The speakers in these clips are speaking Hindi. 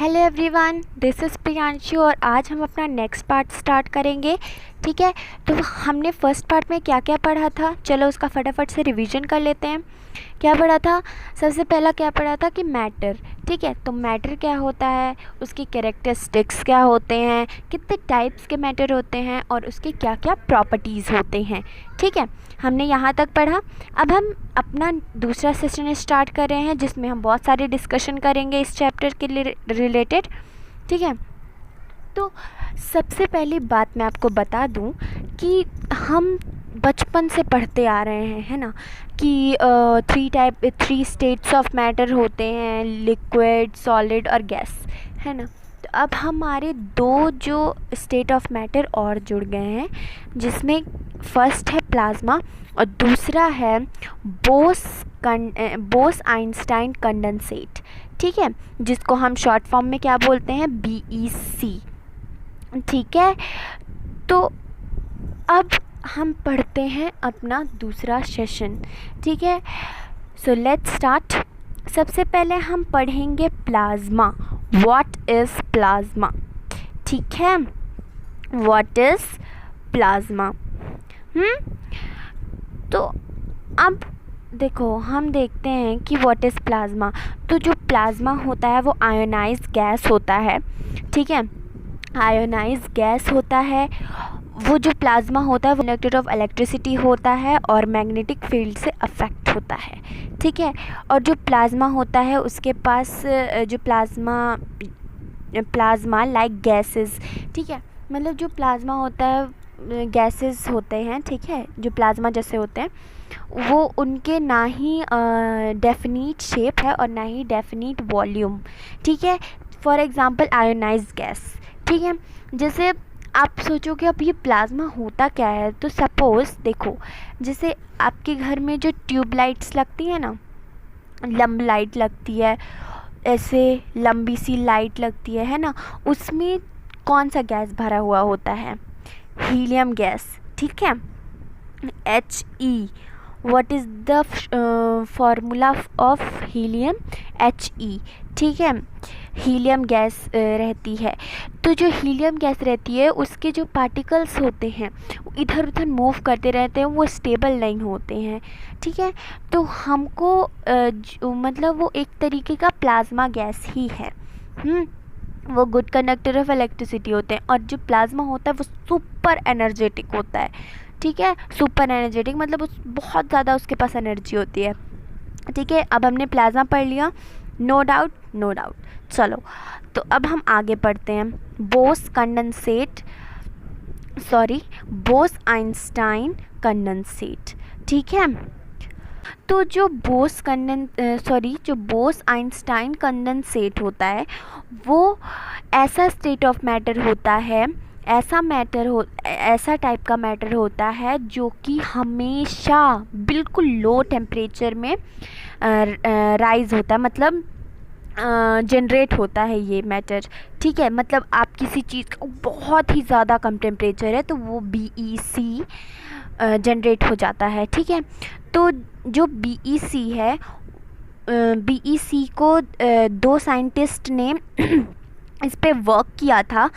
Hello everyone, this is Priyanshu और आज हम अपना नेक्स्ट पार्ट स्टार्ट करेंगे। ठीक है, तो हमने फर्स्ट पार्ट में क्या क्या पढ़ा था, चलो उसका फटाफट से रिवीजन कर लेते हैं। क्या पढ़ा था? सबसे पहला क्या पढ़ा था कि मैटर। ठीक है, तो मैटर क्या होता है, उसकी कैरेक्टरिस्टिक्स क्या होते हैं, कितने टाइप्स के मैटर होते हैं और उसके क्या क्या प्रॉपर्टीज़ होते हैं। ठीक है, हमने यहाँ तक पढ़ा। अब हम अपना दूसरा सेशन स्टार्ट कर रहे हैं जिसमें हम बहुत सारे डिस्कशन करेंगे इस चैप्टर के रिलेटेड। ठीक है, तो सबसे पहली बात मैं आपको बता दूं कि हम बचपन से पढ़ते आ रहे हैं, है ना, कि थ्री स्टेट्स ऑफ मैटर होते हैं, लिक्विड, सॉलिड और गैस, है ना। तो अब हमारे दो जो स्टेट ऑफ मैटर और जुड़ गए हैं, जिसमें फर्स्ट है प्लाज्मा और दूसरा है बोस आइंस्टाइन कंडेंसेट। ठीक है, जिसको हम शॉर्ट फॉर्म में क्या बोलते हैं, BEC। ठीक है, तो अब हम पढ़ते हैं अपना दूसरा सेशन। ठीक है, सो लेट्स स्टार्ट। सबसे पहले हम पढ़ेंगे प्लाज्मा। What is plasma? ठीक है, व्हाट इज़ प्लाज्मा। तो अब देखो, हम देखते हैं कि व्हाट इज़ प्लाज्मा। तो जो प्लाज्मा होता है वो आयोनाइज्ड गैस होता है। ठीक है, आयोनाइज्ड गैस होता है। वो जो प्लाज्मा होता है वो कंडक्टर ऑफ इलेक्ट्रिसिटी होता है और मैग्नेटिक फील्ड से अफेक्ट होता है। ठीक है, और जो प्लाज्मा होता है उसके पास जो प्लाज्मा लाइक गैसेस, ठीक है, मतलब जो प्लाज्मा होता है गैसेस होते हैं, ठीक है, जो प्लाज्मा जैसे होते हैं, वो उनके ना ही डेफिनिट शेप है और ना ही डेफिनिट वॉल्यूम। ठीक है, फॉर एग्जांपल आयोनाइज्ड गैस। ठीक है, जैसे आप सोचोगे अब ये प्लाज्मा होता क्या है, तो सपोज़ देखो, जैसे आपके घर में जो ट्यूब लाइट्स लगती है ना, लंब लाइट लगती है, ऐसे लंबी सी लाइट लगती है ना, उसमें कौन सा गैस भरा हुआ होता है? Helium gas. ठीक है, HE। What is the formula of helium? HE। ठीक है, हीलियम गैस रहती है। तो जो हीलियम गैस रहती है उसके जो पार्टिकल्स होते हैं वो इधर उधर मूव करते रहते हैं, वो स्टेबल नहीं होते हैं। ठीक है, तो हमको मतलब वो एक तरीके का प्लाज्मा गैस ही है। वो गुड कंडक्टर ऑफ इलेक्ट्रिसिटी होते हैं और जो प्लाज्मा होता है वो सुपर एनर्जेटिक होता है। ठीक है, सुपर एनर्जेटिक मतलब उस बहुत ज़्यादा उसके पास एनर्जी होती है। ठीक है, अब हमने प्लाज्मा पढ़ लिया, नो डाउट, नो डाउट। चलो, तो अब हम आगे पढ़ते हैं। Bose Einstein condensate. ठीक है, तो जो बोस आइंस्टाइन कंडेंसेट होता है वो ऐसा स्टेट ऑफ मैटर होता है, ऐसा टाइप का मैटर होता है जो कि हमेशा बिल्कुल लो टेम्परेचर में राइज होता है, मतलब जनरेट होता है ये मैटर। ठीक है, मतलब आप किसी चीज़ का बहुत ही ज़्यादा कम टेम्परेचर है तो वो BEC जनरेट हो जाता है। ठीक है, तो जो BEC है, BEC को दो साइंटिस्ट ने इस पे वर्क किया था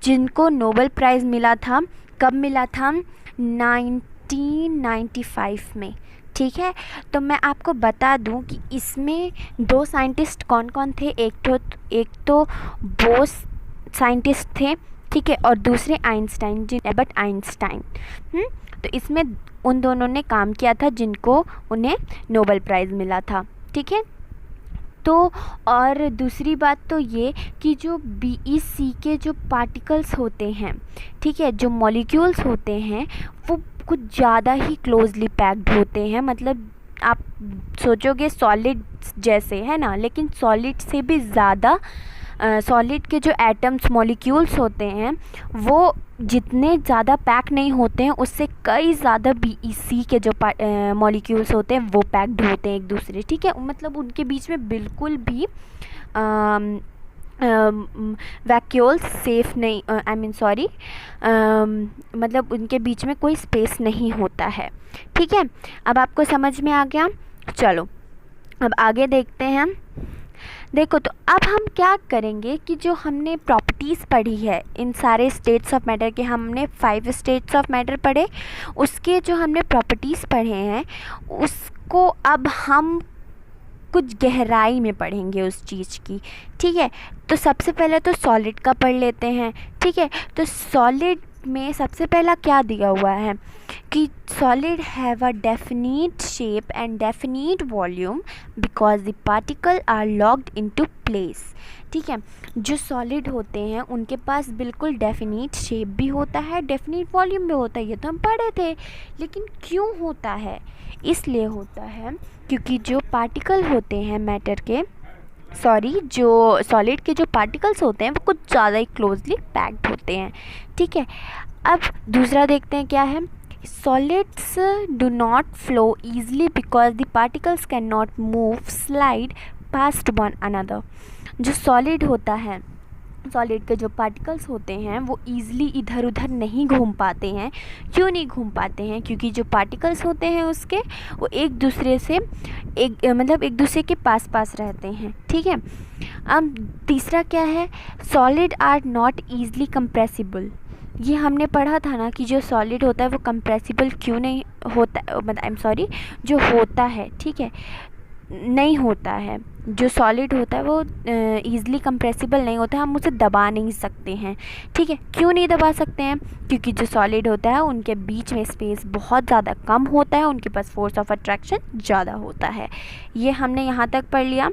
जिनको नोबेल प्राइज़ मिला था। कब मिला था? 1995 में। ठीक है, तो मैं आपको बता दूं कि इसमें दो साइंटिस्ट कौन कौन थे। एक तो बोस साइंटिस्ट थे, ठीक है, और दूसरे आइंस्टाइन, एल्बर्ट आइंस्टाइन। तो इसमें उन दोनों ने काम किया था जिनको उन्हें नोबेल प्राइज़ मिला था। ठीक है, तो और दूसरी बात तो ये कि जो BEC के जो पार्टिकल्स होते हैं, ठीक है, जो मॉलिक्यूल्स होते हैं वो कुछ ज़्यादा ही क्लोजली पैक्ड होते हैं। मतलब आप सोचोगे सॉलिड जैसे, है ना, लेकिन सॉलिड से भी ज़्यादा सॉलिड के जो एटम्स मॉलिक्यूल्स होते हैं वो जितने ज़्यादा पैक नहीं होते हैं उससे कई ज़्यादा BEC के जो मॉलिक्यूल्स होते हैं वो पैक्ड होते हैं एक दूसरे। ठीक है, मतलब उनके बीच में बिल्कुल भी वैक्यूल्स सेफ नहीं, मतलब उनके बीच में कोई स्पेस नहीं होता है। ठीक है, अब आपको समझ में आ गया। चलो अब आगे देखते हैं। देखो, तो अब हम क्या करेंगे कि जो हमने प्रॉपर्टीज़ पढ़ी है इन सारे स्टेट्स ऑफ मैटर के, हमने 5 स्टेट्स ऑफ मैटर पढ़े, उसके जो हमने प्रॉपर्टीज़ पढ़े हैं उसको अब हम कुछ गहराई में पढ़ेंगे उस चीज़ की। ठीक है, तो सबसे पहले तो सॉलिड का पढ़ लेते हैं। ठीक है, तो सॉलिड में सबसे पहला क्या दिया हुआ है कि solid have a definite shape and definite volume because the particle are locked into place. ठीक है, जो सॉलिड होते हैं उनके पास बिल्कुल डेफिनिट शेप भी होता है, डेफिनिट वॉल्यूम भी होता है, ये तो हम पढ़े थे। लेकिन क्यों होता है? इसलिए होता है क्योंकि जो पार्टिकल होते हैं मैटर के, जो सॉलिड के जो पार्टिकल्स होते हैं वो कुछ ज़्यादा ही क्लोजली पैक्ड होते हैं। ठीक है, अब दूसरा देखते हैं क्या है। Solids do not flow easily because the particles can not move slide past one another. जो सॉलिड होता है, सॉलिड के जो पार्टिकल्स होते हैं वो ईज़िली इधर उधर नहीं घूम पाते हैं। क्यों नहीं घूम पाते हैं? क्योंकि जो पार्टिकल्स होते हैं उसके वो एक दूसरे से एक दूसरे के पास पास रहते हैं। ठीक है, अब तीसरा क्या है, solid are not easily compressible. ये हमने पढ़ा था ना कि जो सॉलिड होता है वो कंप्रेसिबल क्यों नहीं होता, जो होता है, ठीक है, नहीं होता है। जो सॉलिड होता है वो ईज़िली कंप्रेसिबल नहीं होता है, हम उसे दबा नहीं सकते हैं। ठीक है, क्यों नहीं दबा सकते हैं? क्योंकि जो सॉलिड होता है उनके बीच में स्पेस बहुत ज़्यादा कम होता है, उनके पास फोर्स ऑफ अट्रैक्शन ज़्यादा होता है। ये हमने यहाँ तक पढ़ लिया।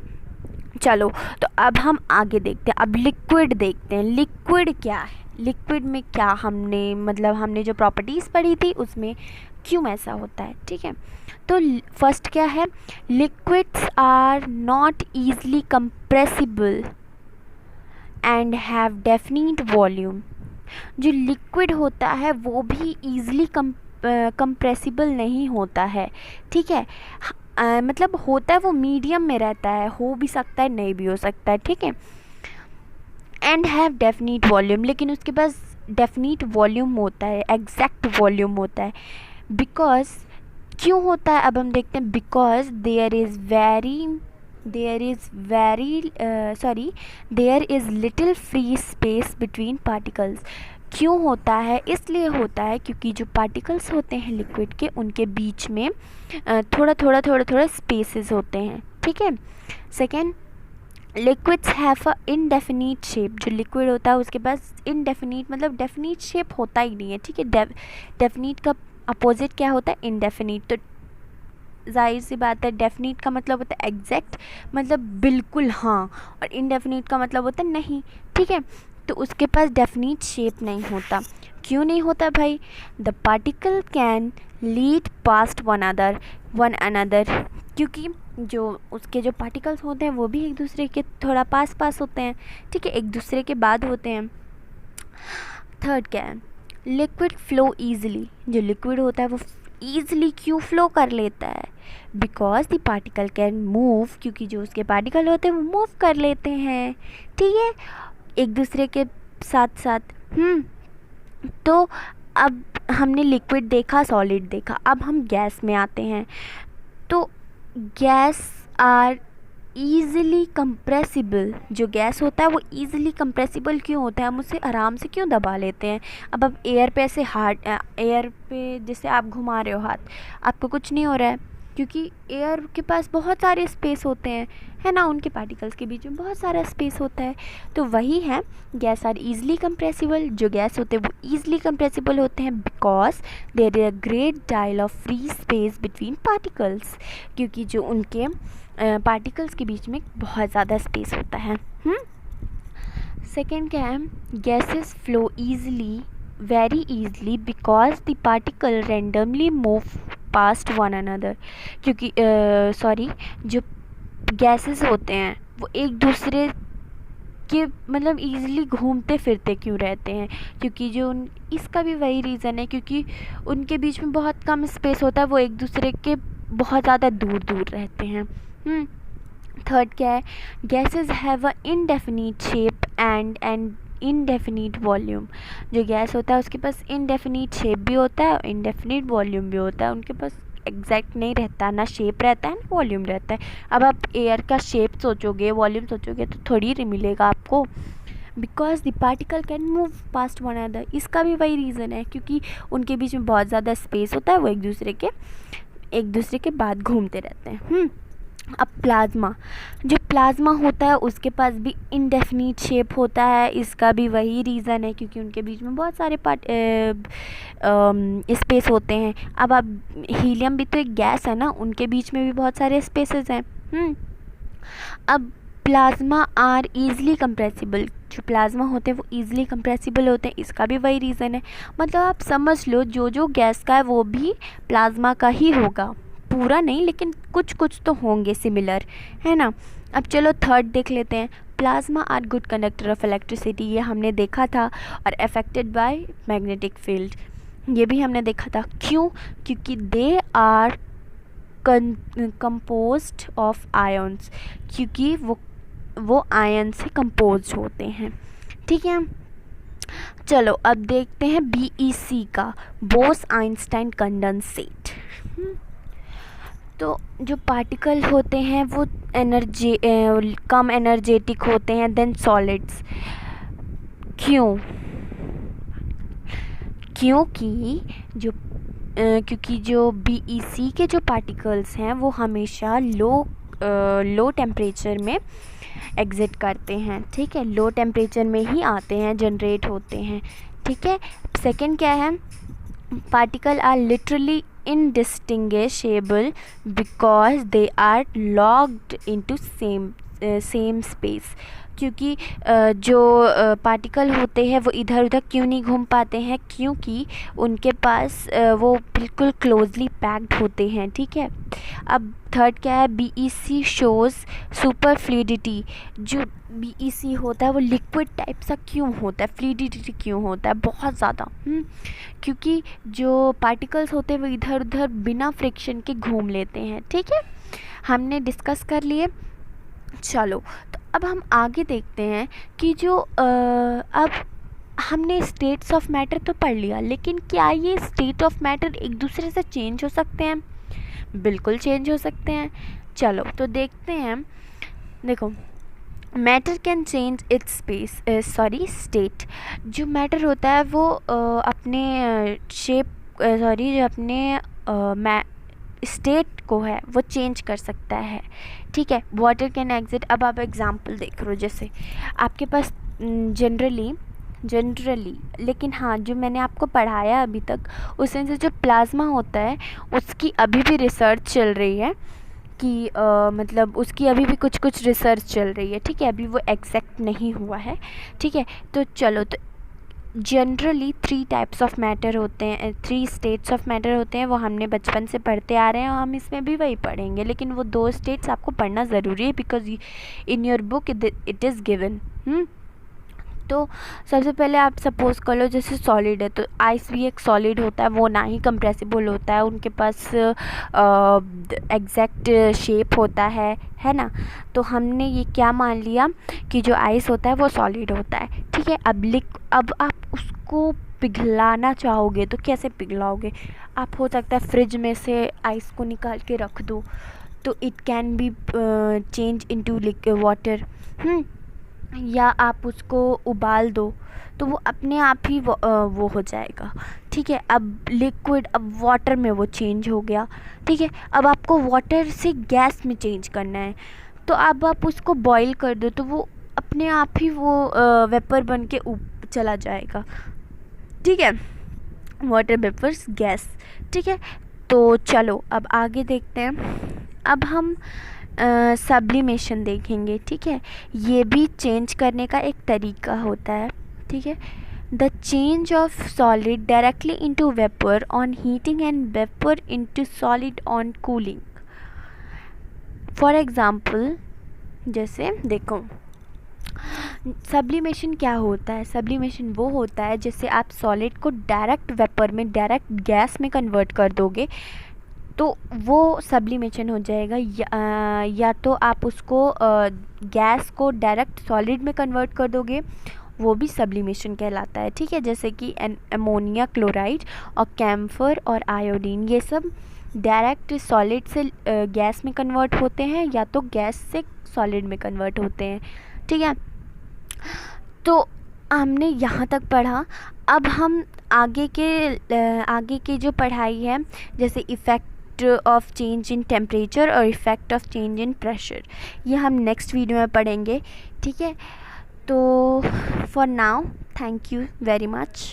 चलो, तो अब हम आगे देखते हैं। अब लिक्विड देखते हैं। लिक्विड क्या है? लिक्विड में क्या हमने जो प्रॉपर्टीज़ पढ़ी थी उसमें क्यों ऐसा होता है? ठीक है, तो फर्स्ट क्या है, liquids are not easily compressible and have definite volume. जो लिक्विड होता है वो भी ईजली कंप्रेसिबल नहीं होता है। ठीक है, होता है वो मीडियम में रहता है, हो भी सकता है नहीं भी हो सकता है। ठीक है, एंड हैव डेफिनिट वॉल्यूम, लेकिन उसके पास डेफिनिट वॉल्यूम होता है, एग्जैक्ट वॉल्यूम होता है। बिकॉज क्यों होता है अब हम देखते हैं। Because there is little free space between particles. क्यों होता है? इसलिए होता है क्योंकि जो पार्टिकल्स होते हैं लिक्विड के उनके बीच में थोड़ा स्पेसेस होते हैं। ठीक है, second, liquids have a indefinite shape. जो लिक्विड होता है उसके पास इनडेफिनिट डेफिनिट शेप होता ही नहीं है। ठीक है, डेफिनिट का अपोजिट क्या होता है? इनडेफिनिट। तो जाहिर सी बात है, डेफिनिट का मतलब होता है एग्जैक्ट, बिल्कुल हाँ, और इनडेफिनिट का मतलब होता है नहीं। ठीक है, तो उसके पास डेफिनिट शेप नहीं होता। क्यों नहीं होता भाई? The particle can lead past one another, क्योंकि जो उसके जो पार्टिकल्स होते हैं वो भी एक दूसरे के थोड़ा पास पास होते हैं। ठीक है, एक दूसरे के बाद होते हैं। थर्ड क्या है, लिक्विड फ्लो ईजिली। जो लिक्विड होता है वो ईजिली क्यों फ्लो कर लेता है? Because the particle can move, क्योंकि जो उसके पार्टिकल होते हैं वो मूव कर लेते हैं। ठीक है, एक दूसरे के साथ साथ। तो अब हमने लिक्विड देखा, सॉलिड देखा, अब हम गैस में आते हैं। तो गैस आर ईज़िली कंप्रेसिबल। जो गैस होता है वो ईज़िली कंप्रेसिबल क्यों होता है? हम उसे आराम से क्यों दबा लेते हैं? अब एयर पे ऐसे एयर पे जैसे आप घुमा रहे हो हाथ, आपको कुछ नहीं हो रहा है, क्योंकि एयर के पास बहुत सारे स्पेस होते हैं, है ना, उनके पार्टिकल्स के बीच में बहुत सारा स्पेस होता है। तो वही है, गैस आर ईज़िली कंप्रेसिबल। जो गैस होते हैं वो ईज़िली कंप्रेसिबल होते हैं because there is a great deal of free space between particles, क्योंकि जो उनके पार्टिकल्स के बीच में बहुत ज़्यादा स्पेस होता है। सेकेंड क्या है, gases flow easily, very easily because the particle randomly move past one another. क्योंकि जो गैसेस होते हैं वो एक दूसरे के ईज़िली घूमते फिरते क्यों रहते हैं? क्योंकि इसका भी वही रीज़न है, क्योंकि उनके बीच में बहुत कम स्पेस होता है, वो एक दूसरे के बहुत ज़्यादा दूर दूर रहते हैं। थर्ड क्या है, gases have a indefinite shape and indefinite volume. जो गैस होता है उसके पास इनडेफिनिट शेप भी होता है और इनडेफिनिट वॉल्यूम भी होता है। उनके पास एग्जैक्ट नहीं रहता, ना शेप रहता है ना वॉल्यूम रहता है। अब आप एयर का शेप सोचोगे, वॉल्यूम सोचोगे तो थोड़ी ही मिलेगा आपको, because the particle can move past one other. इसका भी वही रीज़न है, क्योंकि उनके बीच में बहुत ज़्यादा स्पेस होता है, वो एक दूसरे के बाद घूमते रहते हैं। अब प्लाज्मा, जो प्लाज्मा होता है उसके पास भी इनडेफिनिट शेप होता है। इसका भी वही रीज़न है, क्योंकि उनके बीच में बहुत सारे स्पेस होते हैं। अब आप हीलियम भी तो एक गैस है ना, उनके बीच में भी बहुत सारे स्पेसेस हैं। अब प्लाज्मा आर ईज़िली कंप्रेसिबल, जो प्लाज्मा होते हैं वो ईज़िली कंप्रेसिबल होते हैं। इसका भी वही रीज़न है। मतलब आप समझ लो जो गैस का है वो भी प्लाज्मा का ही होगा, पूरा नहीं लेकिन कुछ कुछ तो होंगे सिमिलर, है ना। अब चलो थर्ड देख लेते हैं। Plasma are good conductor of electricity, ये हमने देखा था। और अफेक्टेड बाय मैग्नेटिक फील्ड, ये भी हमने देखा था। क्यों? क्योंकि they are composed of ions, क्योंकि वो आयन से कंपोज होते हैं। ठीक है, चलो अब देखते हैं BEC का, बोस आइंस्टाइन कंडेंसेट। तो जो पार्टिकल होते हैं वो कम एनर्जेटिक होते हैं देन सॉलिड्स। क्योंकि जो BEC के जो पार्टिकल्स हैं वो हमेशा लो टेम्परेचर में एग्जिट करते हैं। ठीक है, लो टेम्परेचर में ही आते हैं, जनरेट होते हैं। ठीक है, सेकंड क्या है, particle are literally indistinguishable because they are locked into same space। क्योंकि जो पार्टिकल होते हैं वो इधर उधर क्यों नहीं घूम पाते हैं, क्योंकि उनके पास वो बिल्कुल क्लोजली पैक्ड होते हैं। ठीक है, अब थर्ड क्या है, BEC शोज़ सुपर फ्लूइडिटी। जो BEC होता है वो लिक्विड टाइप सा क्यों होता है, फ्लूइडिटी क्यों होता है बहुत ज़्यादा, क्योंकि जो पार्टिकल्स होते हैं वो इधर उधर बिना फ्रिक्शन के घूम लेते हैं। ठीक है, हमने डिस्कस कर लिए। चलो तो अब हम आगे देखते हैं कि जो अब हमने स्टेट्स ऑफ मैटर तो पढ़ लिया, लेकिन क्या ये स्टेट ऑफ मैटर एक दूसरे से चेंज हो सकते हैं? बिल्कुल चेंज हो सकते हैं। चलो तो देखते हैं। देखो, matter can change it's state. जो मैटर होता है वो अपने जो अपने स्टेट को है वो चेंज कर सकता है। ठीक है, वाटर कैन एग्जिट। अब आप एग्जांपल देख रहे हो, जैसे आपके पास जनरली लेकिन हाँ, जो मैंने आपको पढ़ाया अभी तक उसमें से जो प्लाज्मा होता है उसकी अभी भी रिसर्च चल रही है कि मतलब उसकी अभी भी कुछ रिसर्च चल रही है। ठीक है, अभी वो एग्जैक्ट नहीं हुआ है। ठीक है, तो चलो, तो जनरली 3 टाइप्स ऑफ मैटर होते हैं, 3 स्टेट्स ऑफ मैटर होते हैं। वो हमने बचपन से पढ़ते आ रहे हैं और हम इसमें भी वही पढ़ेंगे, लेकिन वो 2 स्टेट्स आपको पढ़ना ज़रूरी है, because in your book it is given. तो सबसे पहले आप सपोज़ कर लो जैसे सॉलिड है, तो आइस भी एक सॉलिड होता है, वो ना ही कंप्रेसिबल होता है, उनके पास एग्जैक्ट शेप होता है ना। तो हमने ये क्या मान लिया कि जो आइस होता है वो सॉलिड होता है। ठीक है, अब आप उसको पिघलाना चाहोगे तो कैसे पिघलाओगे? आप हो सकता है फ्रिज में से आइस को निकाल के रख दो, तो it can be change into water. या आप उसको उबाल दो तो वो अपने आप ही वो हो जाएगा। ठीक है, अब लिक्विड, अब वाटर में वो चेंज हो गया। ठीक है, अब आपको वाटर से गैस में चेंज करना है, तो अब आप उसको बॉईल कर दो तो वो अपने आप ही वो वेपर बन के चला जाएगा। ठीक है, वाटर वेपर्स गैस। ठीक है, तो चलो अब आगे देखते हैं। अब हम सब्लिमेशन देखेंगे। ठीक है, ये भी चेंज करने का एक तरीका होता है। ठीक है, the change of solid directly into vapour on heating and vapour into solid on cooling. For example, जैसे देखो सब्लिमेशन क्या होता है। सब्लिमेशन वो होता है जैसे आप सॉलिड को डायरेक्ट वेपर में, डायरेक्ट गैस में कन्वर्ट कर दोगे तो वो सब्लिमेशन हो जाएगा। या तो आप उसको गैस को डायरेक्ट सॉलिड में कन्वर्ट कर दोगे, वो भी सब्लिमेशन कहलाता है। ठीक है, जैसे कि अमोनिया क्लोराइड और कैम्फर और आयोडीन, ये सब डायरेक्ट सॉलिड से गैस में कन्वर्ट होते हैं या तो गैस से सॉलिड में कन्वर्ट होते हैं। ठीक है, तो हमने यहाँ तक पढ़ा। अब हम आगे के जो पढ़ाई है, जैसे effect of change in temperature और effect of change in pressure, ये हम नेक्स्ट वीडियो में पढ़ेंगे। ठीक है, तो for now thank you very much.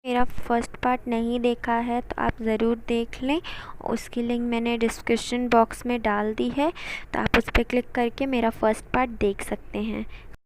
मेरा फर्स्ट पार्ट नहीं देखा है तो आप ज़रूर देख लें, उसकी लिंक मैंने डिस्क्रिप्शन बॉक्स में डाल दी है, तो आप उस पर क्लिक करके मेरा फर्स्ट पार्ट देख सकते हैं।